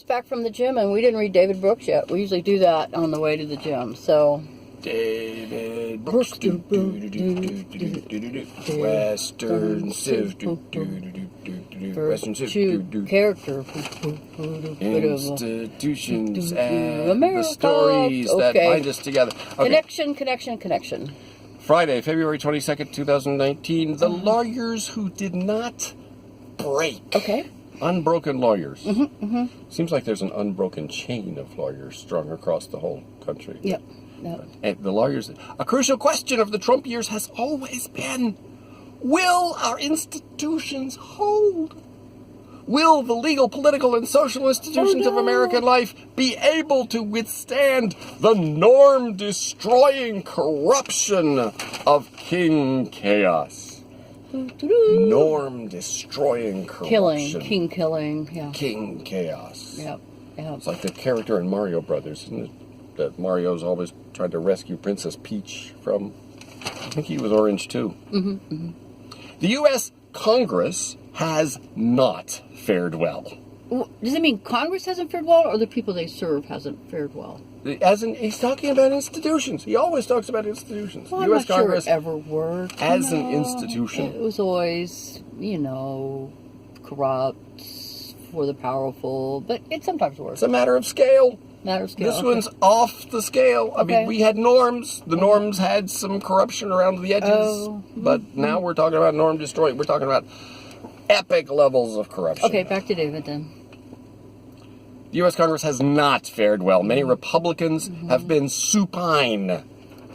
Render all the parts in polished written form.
Back from the gym, and we didn't read David Brooks yet. We usually do that on the way to the gym. So David Brooks, Western Civ, Western Civ, character, institutions, and America. the stories that bind us together. Okay. Connection. Friday, February 22nd, 2019. The lawyers who did not break. Okay. Unbroken lawyers. Seems like there's an unbroken chain of lawyers strung across the whole country. Yep. And the lawyers. A crucial question of the Trump years has always been, will our institutions hold? Will the legal, political, and social institutions of American life be able to withstand the norm-destroying corruption of King Chaos? Norm-destroying corruption. King killing, yeah. King Chaos. Yep. It's like the character in Mario Brothers, isn't it? That Mario's always tried to rescue Princess Peach from, I think he was orange too. The U.S. Congress has not fared well. Does it mean Congress hasn't fared well, or the people they serve hasn't fared well? He's talking about institutions. He always talks about institutions. Well, the U.S. Congress sure it ever worked as an institution. It was always, corrupt for the powerful, but it sometimes works. It's a matter of scale. This one's off the scale. I mean, we had norms. The norms had some corruption around the edges, but now we're talking about norm destroying. We're talking about epic levels of corruption. Okay, back to David then. The U.S. Congress has not fared well. Many Republicans have been supine.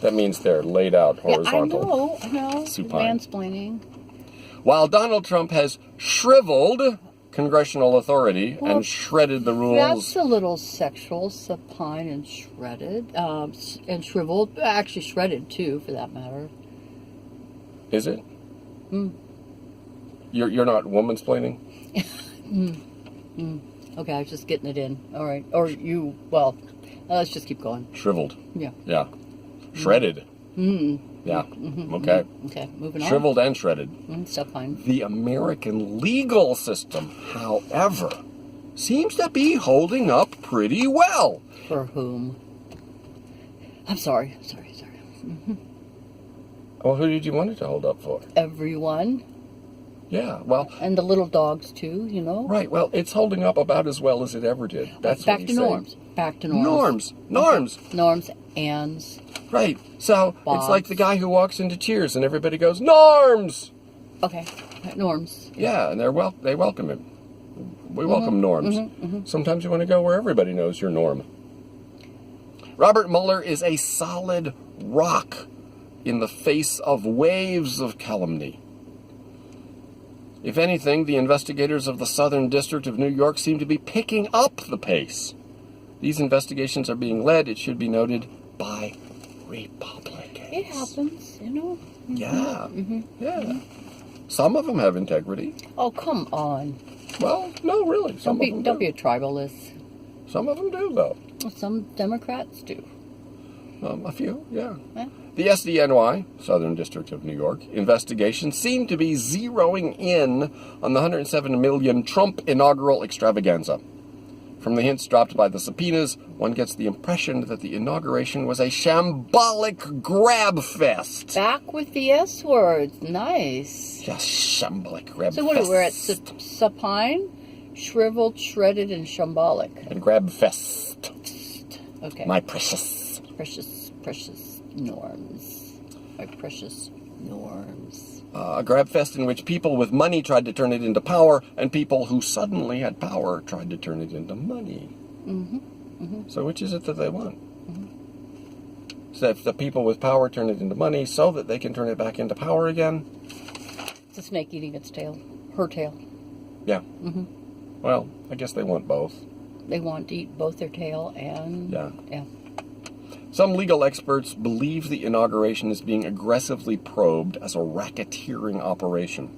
That means they're laid out horizontal. I know. Supine. Mansplaining. While Donald Trump has shriveled congressional authority and shredded the rules. That's a little sexual, supine and shredded. And shriveled. Actually shredded, too, for that matter. Is it? You're not womansplaining? Okay, I was just getting it in. All right. Or let's just keep going. Shriveled. Yeah. Yeah. Shredded. Yeah. Okay. Okay, moving on. Shriveled and shredded. Stuff fine. The American legal system, however, seems to be holding up pretty well. For whom? I'm sorry. Well, who did you want it to hold up for? Everyone. Yeah, well... And the little dogs, too, Right, well, it's holding up about as well as it ever did. That's Back what to he's norms. saying. Back to norms. Norms. Norms, ands. Right, so Bombs. It's like the guy who walks into Cheers and everybody goes, norms! Okay, norms. Yeah, and they welcome him. We welcome norms. Sometimes you want to go where everybody knows your norm. Robert Mueller is a solid rock in the face of waves of calumny. If anything, the investigators of the Southern District of New York seem to be picking up the pace. These investigations are being led, it should be noted, by Republicans. It happens, Yeah. Yeah. Some of them have integrity. Oh, come on. Well, no, really. Some of them Don't do. be a tribalist. Some of them do, though. Some Democrats do. A few, yeah. Eh? The SDNY, Southern District of New York, investigation seemed to be zeroing in on the $107 million Trump inaugural extravaganza. From the hints dropped by the subpoenas, one gets the impression that the inauguration was a shambolic grab fest. Back with the S words. Nice. Just shambolic grab fest. So what are we at? Supine, shriveled, shredded, and shambolic. And grab fest. Okay. My precious. Precious norms. My precious norms. A grab fest in which people with money tried to turn it into power, and people who suddenly had power tried to turn it into money. So which is it that they want? So if the people with power turn it into money so that they can turn it back into power again? It's a snake eating its tail. Her tail. Yeah. Well, I guess they want both. They want to eat both their tail and... Yeah. Yeah. Some legal experts believe the inauguration is being aggressively probed as a racketeering operation.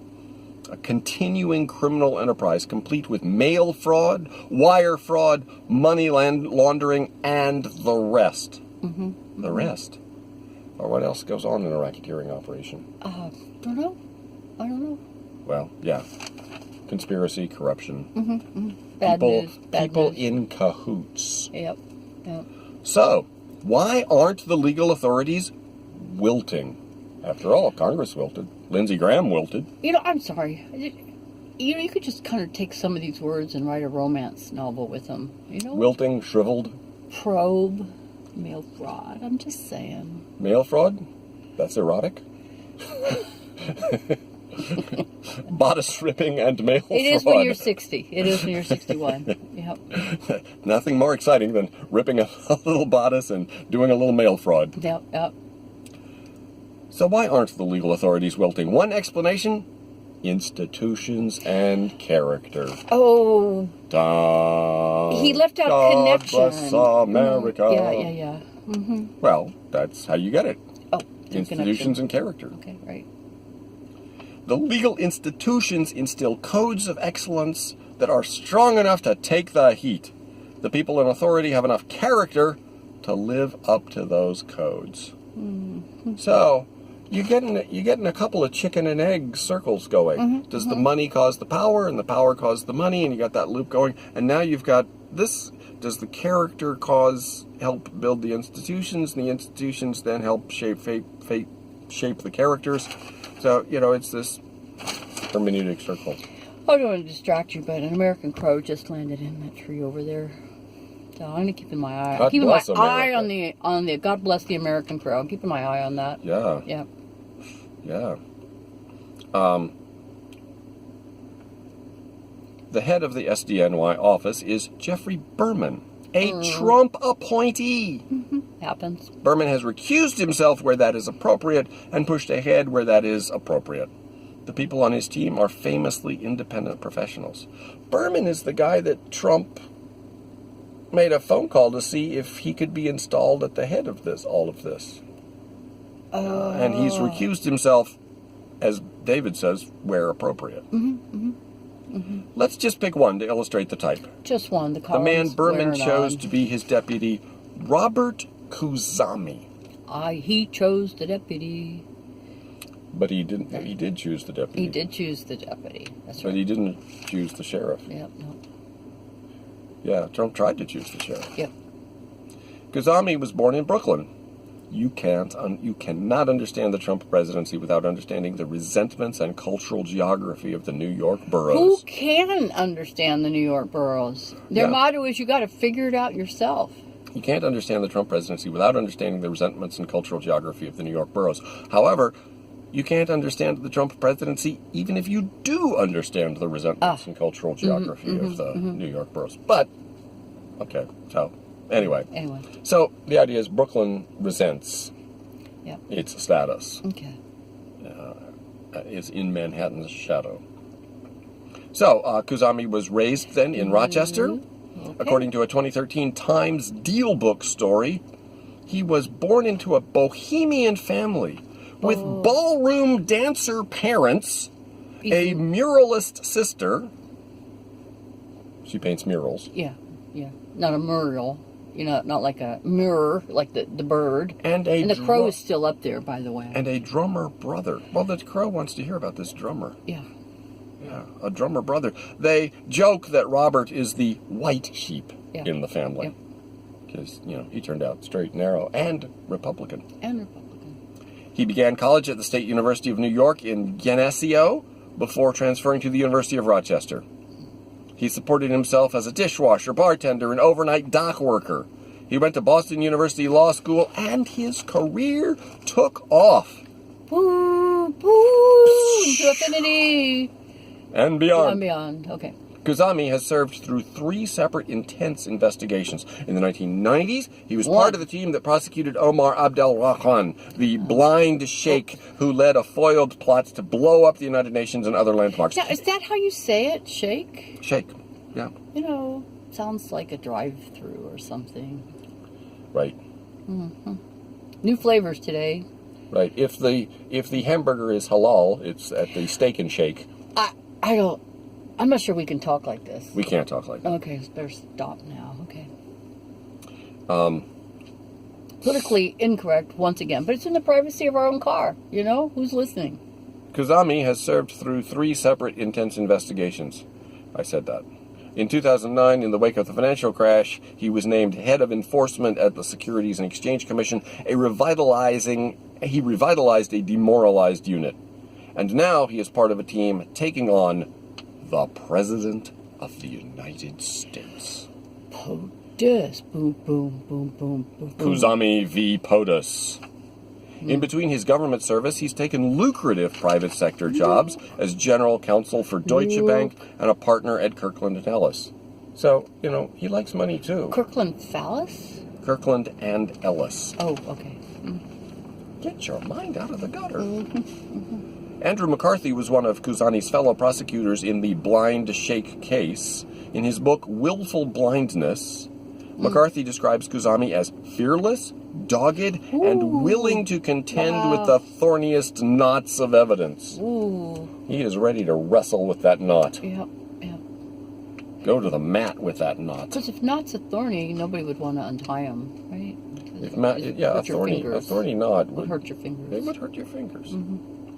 A continuing criminal enterprise complete with mail fraud, wire fraud, money laundering, and the rest. The rest? Or what else goes on in a racketeering operation? Don't know. I don't know. Well, yeah. Conspiracy, corruption. Bad news. People in cahoots. Yep. So, why aren't the legal authorities wilting? After all, Congress wilted. Lindsey Graham wilted. I'm sorry. You could just kind of take some of these words and write a romance novel with them. Wilting, shriveled. Probe, mail fraud. I'm just saying. Mail fraud? That's erotic. Bodice ripping and mail fraud. It is when you're 60. It is when you're 61. Yep. Nothing more exciting than ripping a little bodice and doing a little mail fraud. Yep. So why aren't the legal authorities wilting? One explanation: institutions and character. Oh. He left out God connection. Bless America. Yeah. Mm-hmm. Well, that's how you get it. Oh, institutions and character. Okay, right. The legal institutions instill codes of excellence that are strong enough to take the heat. The people in authority have enough character to live up to those codes. Mm-hmm. So, you're getting a couple of chicken and egg circles going. Mm-hmm. Does the money cause the power, and the power cause the money, and you got that loop going, and now you've got this. Does the character help build the institutions, and the institutions then help shape the characters? So, it's this hermeneutic circle. I don't want to distract you, but an American crow just landed in that tree over there. So I'm going to keep my eye. I'm keeping my eye on the God bless the American crow. I'm keeping my eye on that. Yeah. Yeah. The head of the SDNY office is Jeffrey Berman, a Trump appointee. Mm-hmm. Happens. Berman has recused himself where that is appropriate and pushed ahead where that is appropriate. The people on his team are famously independent professionals. Berman is the guy that Trump made a phone call to see if he could be installed at the head of all of this. And he's recused himself, as David says, where appropriate. Let's just pick one to illustrate the type. Just one. The man Berman chose to be his deputy, Robert Khuzami. He chose the deputy. But he didn't. He did choose the deputy. He did choose the deputy. That's right. But he didn't choose the sheriff. Yep. No. Yeah, Trump tried to choose the sheriff. Yep. Khuzami was born in Brooklyn. You cannot understand the Trump presidency without understanding the resentments and cultural geography of the New York boroughs. Who can understand the New York boroughs? Their motto is you got to figure it out yourself. You can't understand the Trump presidency without understanding the resentments and cultural geography of the New York boroughs. However, you can't understand the Trump presidency even if you do understand the resentments and cultural geography of the New York boroughs. But, okay, so, anyway. So, the idea is Brooklyn resents its status. Okay. Is in Manhattan's shadow. So, Khuzami was raised then in Rochester. Okay. According to a 2013 Times Deal Book story, he was born into a bohemian family with ballroom dancer parents, a muralist sister. She paints murals. Yeah. Not a mural. Not like a mirror, like the bird. And the crow is still up there, by the way. And a drummer brother. Well, the crow wants to hear about this drummer. Yeah, a drummer brother. They joke that Robert is the white sheep in the family. Because, he turned out straight, narrow, and Republican. He began college at the State University of New York in Geneseo before transferring to the University of Rochester. He supported himself as a dishwasher, bartender, and overnight dock worker. He went to Boston University Law School, and his career took off. Boo! To infinity! And beyond. And beyond, okay. Khuzami has served through 3 separate intense investigations. In the 1990s, he was part of the team that prosecuted Omar Abdel-Rahman, the blind sheikh who led a foiled plot to blow up the United Nations and other landmarks. Now, is that how you say it, sheikh? Sheikh, yeah. Sounds like a drive-through or something. Right. New flavors today. Right. If the hamburger is halal, it's at the Steak and Shake. I'm not sure we can talk like this. We can't talk like that. Okay, better stop now. Okay. Politically incorrect once again, but it's in the privacy of our own car. Who's listening? Khuzami has served through 3 separate intense investigations. I said that. In 2009, in the wake of the financial crash, he was named head of enforcement at the Securities and Exchange Commission, he revitalized a demoralized unit. And now he is part of a team taking on the President of the United States. POTUS. Boom, boom, boom, boom, boom. Kuzami v. POTUS. In between his government service, he's taken lucrative private sector jobs as general counsel for Deutsche Bank and a partner at Kirkland & Ellis. So, he likes money too. Kirkland Phallus? Kirkland and Ellis. Oh, okay. Get your mind out of the gutter. Andrew McCarthy was one of Kuzani's fellow prosecutors in the Blind Shake case. In his book, Willful Blindness, McCarthy describes Kuzami as fearless, dogged, and willing to contend with the thorniest knots of evidence. Ooh. He is ready to wrestle with that knot. Yep. Go to the mat with that knot. Because if knots are thorny, nobody would want to untie them, right? A thorny knot would hurt your fingers. It would hurt your fingers.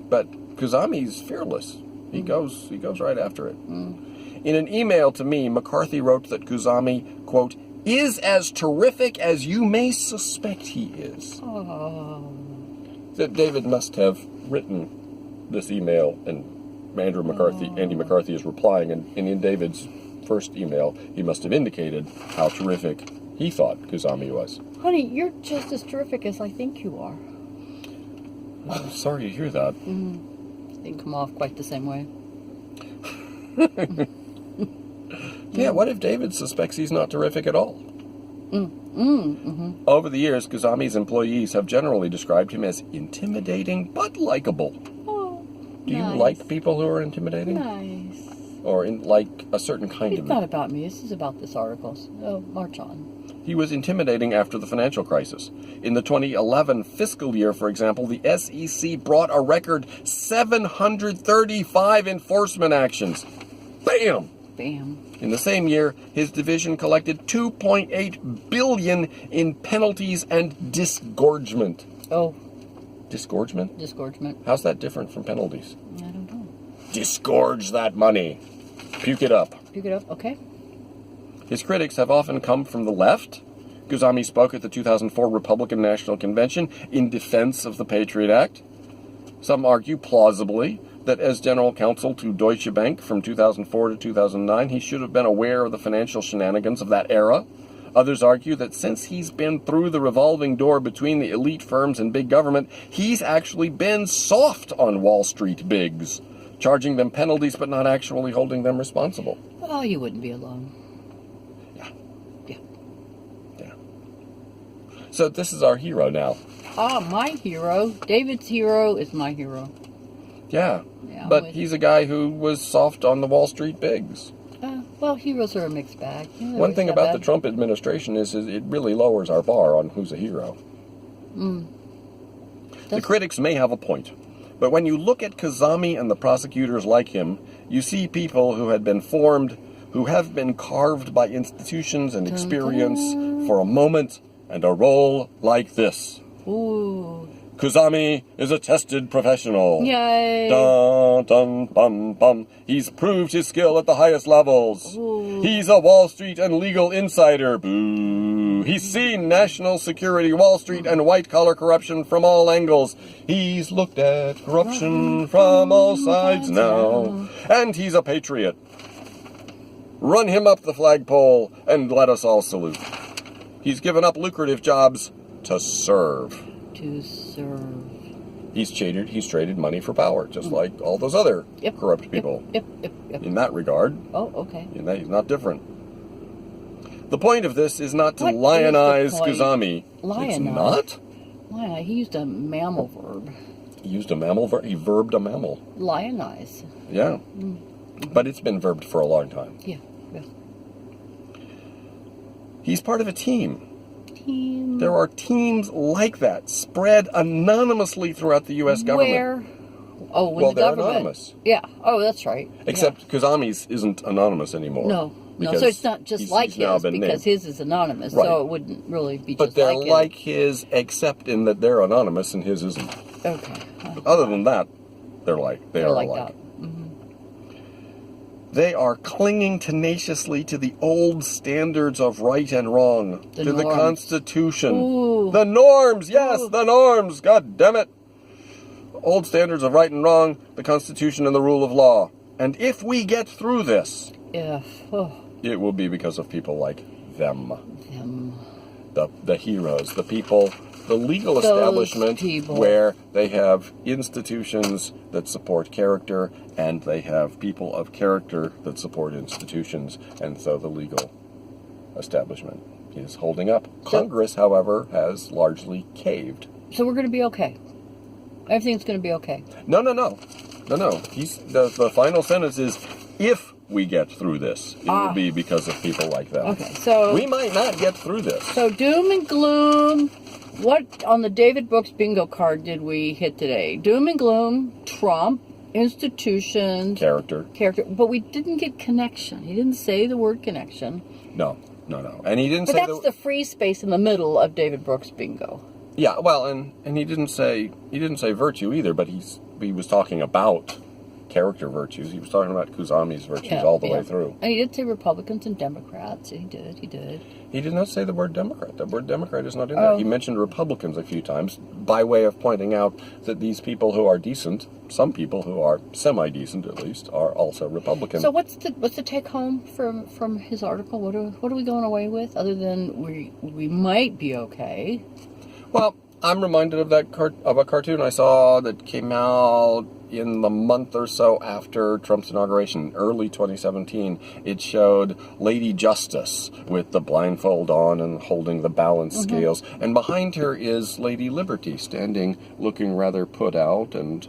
But Kuzami's fearless. He goes right after it. In an email to me, McCarthy wrote that Kuzami, quote, is as terrific as you may suspect he is. Oh. That David must have written this email, and Andy McCarthy is replying, and in David's first email, he must have indicated how terrific he thought Kuzami was. Honey, you're just as terrific as I think you are. I'm sorry to hear that. Didn't come off quite the same way. Yeah, what if David suspects he's not terrific at all? Over the years, Kuzami's employees have generally described him as intimidating but likable. Oh, Do you like people who are intimidating? Nice. Or like a certain kind of... It's not about me. This is about this article. So march on. He was intimidating after the financial crisis. In the 2011 fiscal year, for example, the SEC brought a record 735 enforcement actions. Bam! Bam. In the same year, his division collected $2.8 billion in penalties and disgorgement. Oh. Disgorgement? Disgorgement. How's that different from penalties? I don't know. Disgorge that money. Puke it up. Puke it up, okay. His critics have often come from the left. Kuzami spoke at the 2004 Republican National Convention in defense of the Patriot Act. Some argue plausibly that as general counsel to Deutsche Bank from 2004 to 2009, he should have been aware of the financial shenanigans of that era. Others argue that since he's been through the revolving door between the elite firms and big government, he's actually been soft on Wall Street bigs, charging them penalties but not actually holding them responsible. Oh, you wouldn't be alone. Yeah. So this is our hero now. Ah, my hero. David's hero is my hero. Yeah, but he's a guy who was soft on the Wall Street bigs. Well, heroes are a mixed bag. One thing about the Trump administration is it really lowers our bar on who's a hero. The critics may have a point, but when you look at Kuzami and the prosecutors like him, you see people who had been formed, who have been carved by institutions and experience for a moment and a role like this. Ooh. Kuzami is a tested professional. Yay. Dun, dun, bum, bum. He's proved his skill at the highest levels. Ooh. He's a Wall Street and legal insider. Boo. He's seen national security, Wall Street, and white-collar corruption from all angles. He's looked at corruption from all sides now. And he's a patriot. Run him up the flagpole and let us all salute. He's given up lucrative jobs to serve. To serve. He's traded money for power, just like all those other corrupt people. Yep. In that regard. Oh, okay. He's not different. The point of this is not to lionize Kuzami. Lionize? It's not? Lionize. He used a mammal verb. He used a mammal verb? He verbed a mammal. Lionize. Yeah. But it's been verbed for a long time. Yeah. He's part of a team. There are teams like that spread anonymously throughout the U.S. government. Where? Oh, well, they're anonymous. Yeah. Oh, that's right. Except Kuzami's isn't anonymous anymore. No. So it's not just like his, because his is anonymous, so it wouldn't really be just like his. But they're like his, except in that they're anonymous and his isn't. Okay. Other than that, they're like that. They are clinging tenaciously to the old standards of right and wrong, to the Constitution. Ooh. The norms, yes, the norms, God damn it. Old standards of right and wrong, the Constitution and the rule of law. And if we get through this, it will be because of people like them. The heroes, the people, the legal establishment where they have institutions that support character and they have people of character that support institutions, and so the legal establishment is holding up. Congress, however, has largely caved. So we're going to be okay. Everything's going to be okay. No. The final sentence is, if we get through this, it will be because of people like that. Okay, so we might not get through this. So doom and gloom. What on the David Brooks bingo card did we hit today? Doom and gloom, Trump, institutions, character. But we didn't get connection. He didn't say the word connection. No. And he didn't say. But that's the free space in the middle of David Brooks bingo. Yeah, well, and he didn't say virtue either, but he was talking about character virtues. He was talking about Kuzami's virtues all the way through. And he did say Republicans and Democrats. He did. He did not say the word Democrat. The word Democrat is not in there. He mentioned Republicans a few times by way of pointing out that these people who are decent, some people who are semi-decent at least, are also Republican. So what's the take home from his article? What are we going away with other than we might be okay? Well, I'm reminded of a cartoon I saw that came out in the month or so after Trump's inauguration, early 2017. It showed Lady Justice with the blindfold on and holding the balance scales. And behind her is Lady Liberty standing, looking rather put out and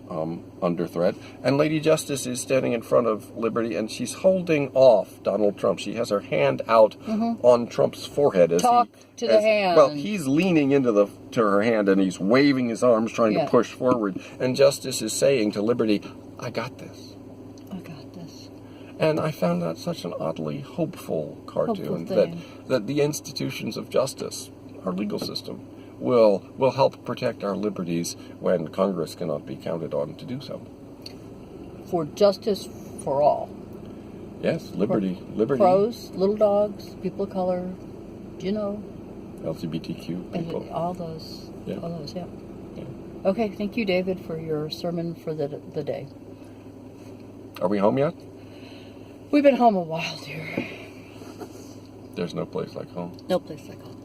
under threat. And Lady Justice is standing in front of Liberty, and she's holding off Donald Trump. She has her hand out on Trump's forehead. The hand. Well, he's leaning into her hand, and he's waving his arms, trying to push forward. And Justice is saying to Liberty, I got this. And I found that such an oddly hopeful cartoon, that the institutions of justice, our legal system, will help protect our liberties when Congress cannot be counted on to do so. For justice for all. Yes, liberty. Crows, little dogs, people of color, LGBTQ people. All those. Okay, thank you, David, for your sermon for the day. Are we home yet? We've been home a while, dear. There's no place like home. No place like home.